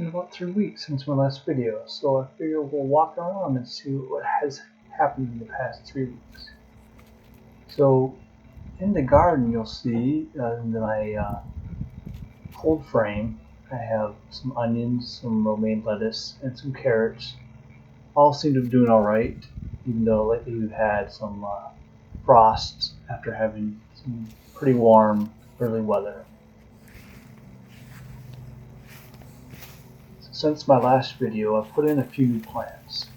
been about 3 weeks since my last video, so I figure we'll walk around and see what has happened in the past 3 weeks. So in the garden you'll see in my cold frame I have some onions, some romaine lettuce, and some carrots. All seem to be doing alright, even though lately we've had some frosts after having some pretty warm early weather. Since my last video, I've put in a few new plants.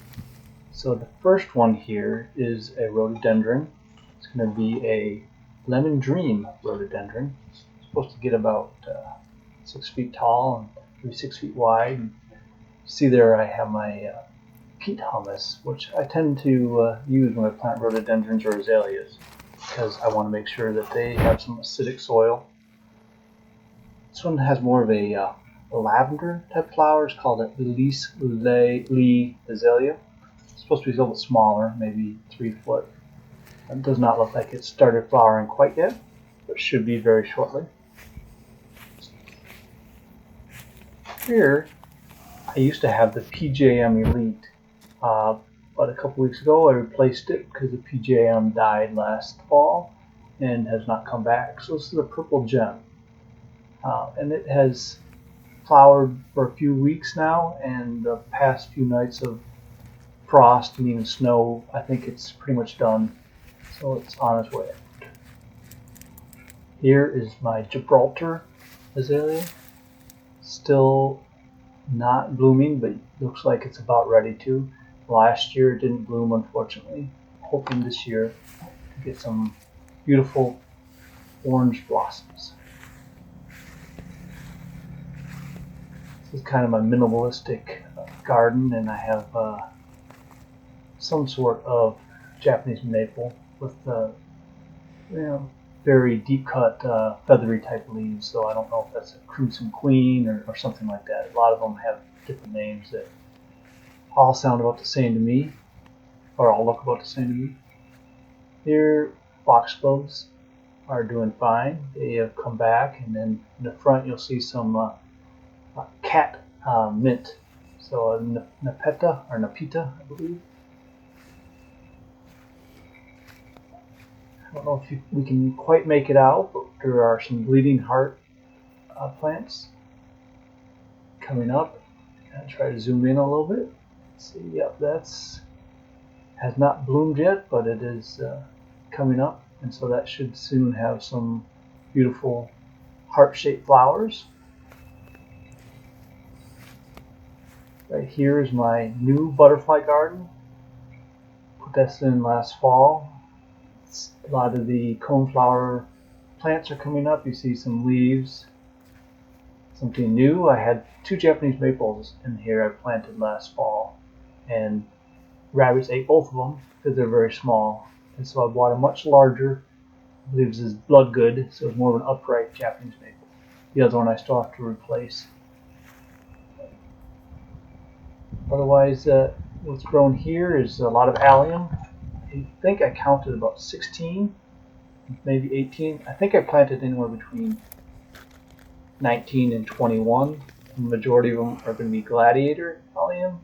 So the first one here is a rhododendron. It's going to be a lemon dream rhododendron. It's supposed to get about 6 feet tall and maybe 6 feet wide. And see there I have my peat humus, which I tend to use when I plant rhododendrons or azaleas because I want to make sure that they have some acidic soil. This one has more of a lavender type flowers called a Lee azalea. It's supposed to be a little bit smaller, maybe 3 foot. It does not look like it's started flowering quite yet, but should be very shortly. Here, I used to have the PJM Elite, but a couple weeks ago I replaced it because the PJM died last fall and has not come back. So this is a purple gem, and it has flowered for a few weeks now, and the past few nights of frost and even snow, I think it's pretty much done, so it's on its way out. Here is my Gibraltar azalea, still not blooming, but looks like it's about ready to. Last year it didn't bloom, unfortunately. Hoping this year to get some beautiful orange blossoms. This is kind of my minimalistic garden, and I have some sort of Japanese maple with very deep cut feathery type leaves, so I don't know if that's a crimson queen or something like that. A lot of them have different names that all sound about the same to me, or all look about the same to me. Here, foxgloves are doing fine. They have come back, and then in the front you'll see some cat mint, so Napeta, I believe. I don't know if we can quite make it out, but there are some bleeding heart plants coming up. I'll try to zoom in a little bit. Let's see, yep, that's has not bloomed yet, but it is coming up, and so that should soon have some beautiful heart-shaped flowers. Right here is my new butterfly garden. Put this in last fall. A lot of the coneflower plants are coming up. You see some leaves. Something new, I had 2 Japanese maples in here I planted last fall, and rabbits ate both of them because they're very small. And so I bought a much larger, I believe this is Bloodgood, so it's more of an upright Japanese maple. The other one I still have to replace. Otherwise, what's grown here is a lot of allium. I think I counted about 16, maybe 18. I think I planted anywhere between 19 and 21. The majority of them are going to be gladiator allium,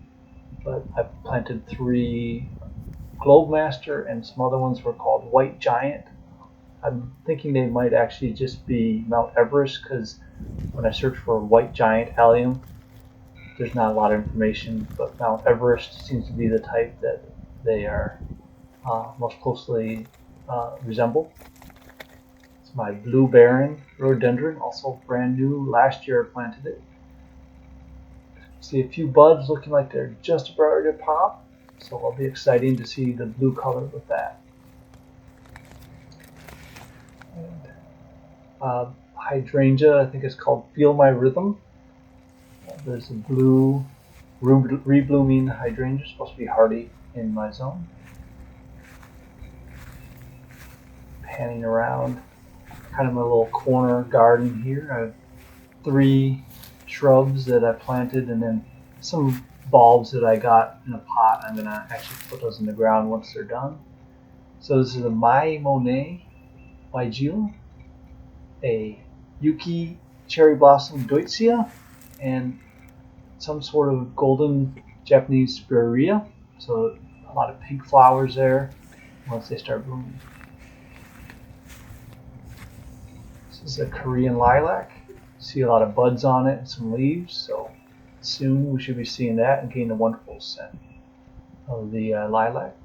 but I've planted 3 Globemaster, and some other ones were called White Giant. I'm thinking they might actually just be Mount Everest, because when I search for White Giant allium, there's not a lot of information, but Mount Everest seems to be the type that they are most closely resemble. It's my Blue Baron rhododendron, also brand new. Last year I planted it. See a few buds looking like they're just about ready to pop, so it'll be exciting to see the blue color with that. And, hydrangea, I think it's called Feel My Rhythm. There's a blue reblooming hydrangea, supposed to be hardy in my zone. Panning around kind of my little corner garden here. I have 3 shrubs that I planted, and then some bulbs that I got in a pot. I'm going to actually put those in the ground once they're done. So this is a Mai Monet Weigel, a Yuki Cherry Blossom Deutzia, and some sort of golden Japanese spirea, so a lot of pink flowers there once they start blooming. This is a Korean lilac. See a lot of buds on it and some leaves, so soon we should be seeing that and getting a wonderful scent of the lilac.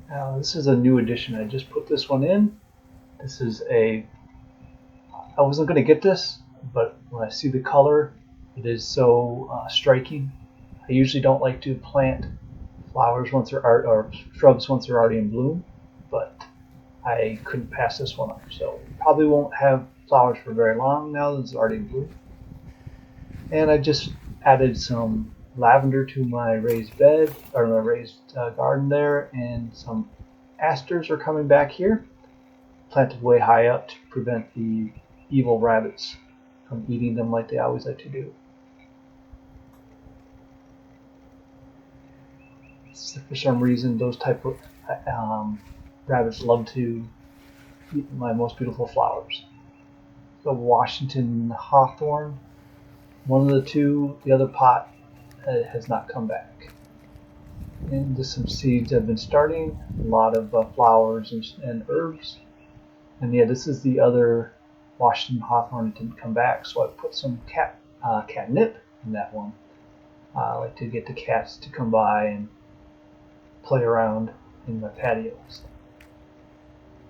Now this is a new addition. I just put this one in. This is I wasn't going to get this, but when I see the color, it is so striking. I usually don't like to plant flowers once they're or shrubs once they're already in bloom, but I couldn't pass this one up. So probably won't have flowers for very long now that it's already in bloom. And I just added some lavender to my raised bed, or my raised garden there, and some asters are coming back here, planted way high up to prevent the evil rabbits from eating them like they always like to do. For some reason, those type of rabbits love to eat my most beautiful flowers. The Washington hawthorn, one of the two. The other pot has not come back. And just some seeds have been starting. A lot of flowers and herbs. And yeah, this is the other Washington hawthorn that didn't come back, so I put some catnip in that one. I like to get the cats to come by and play around in my patios.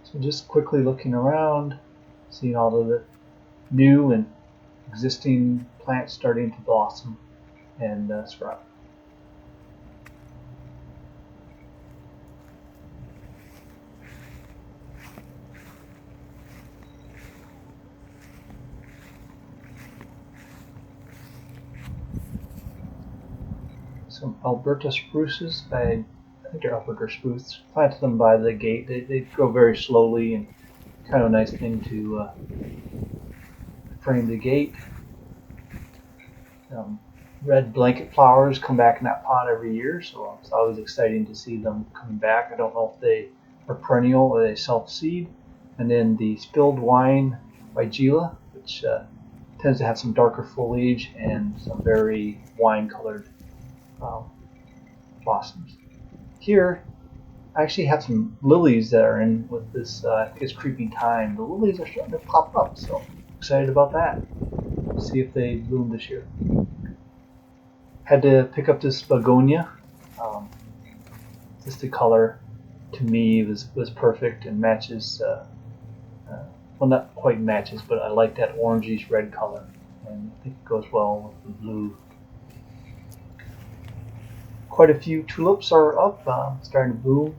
So just quickly looking around, seeing all of the new and existing plants starting to blossom and sprout. Some Alberta spruces. I think they're Alberta spruce. Planted them by the gate. They grow very slowly and kind of a nice thing to frame the gate. Red blanket flowers come back in that pot every year, so it's always exciting to see them coming back. I don't know if they are perennial or they self-seed. And then the spilled wine Weigela, which tends to have some darker foliage and some very wine-colored blossoms. Here, I actually have some lilies that are in with this, I think it's creeping time. The lilies are starting to pop up, so I'm excited about that. See if they bloom this year. Had to pick up this begonia. Just the color, to me, was perfect and matches, well, not quite matches, but I like that orangish red color, and I think it goes well with the blue. Quite a few tulips are up, starting to bloom.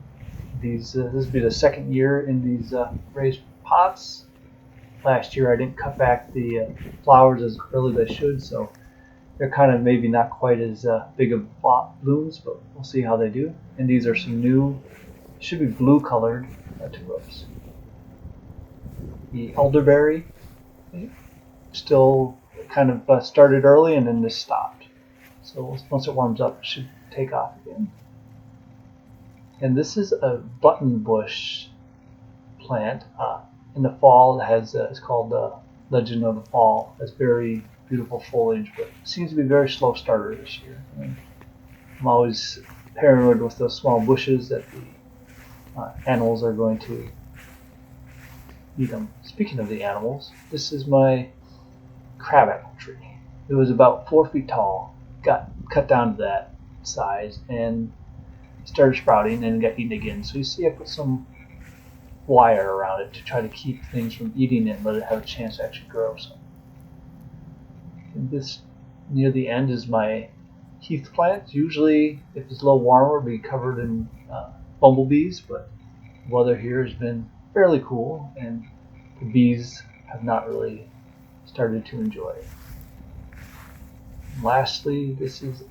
This will be the second year in these raised pots. Last year I didn't cut back the flowers as early as I should, so they're kind of maybe not quite as big of blooms, but we'll see how they do. And these are some new, should be blue colored tulips. The elderberry still kind of started early and then just stopped. So once it warms up, it should take off again. And this is a button bush plant. In the fall, it has it's called Legend of the Fall. It's very beautiful foliage, but it seems to be a very slow starter this year. I'm always paranoid with those small bushes that the animals are going to eat them. Speaking of the animals, this is my crabapple tree. It was about 4 feet tall, got cut down to that size, and started sprouting and got eaten again. So you see I put some wire around it to try to keep things from eating it and let it have a chance to actually grow some. And this near the end is my heath plant. Usually if it's a little warmer it'll be covered in bumblebees, but the weather here has been fairly cool and the bees have not really started to enjoy it. And lastly, this is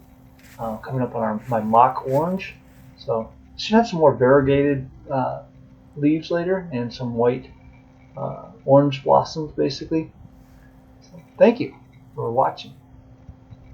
coming up on my mock orange. So it should have some more variegated leaves later and some white orange blossoms basically. So thank you for watching.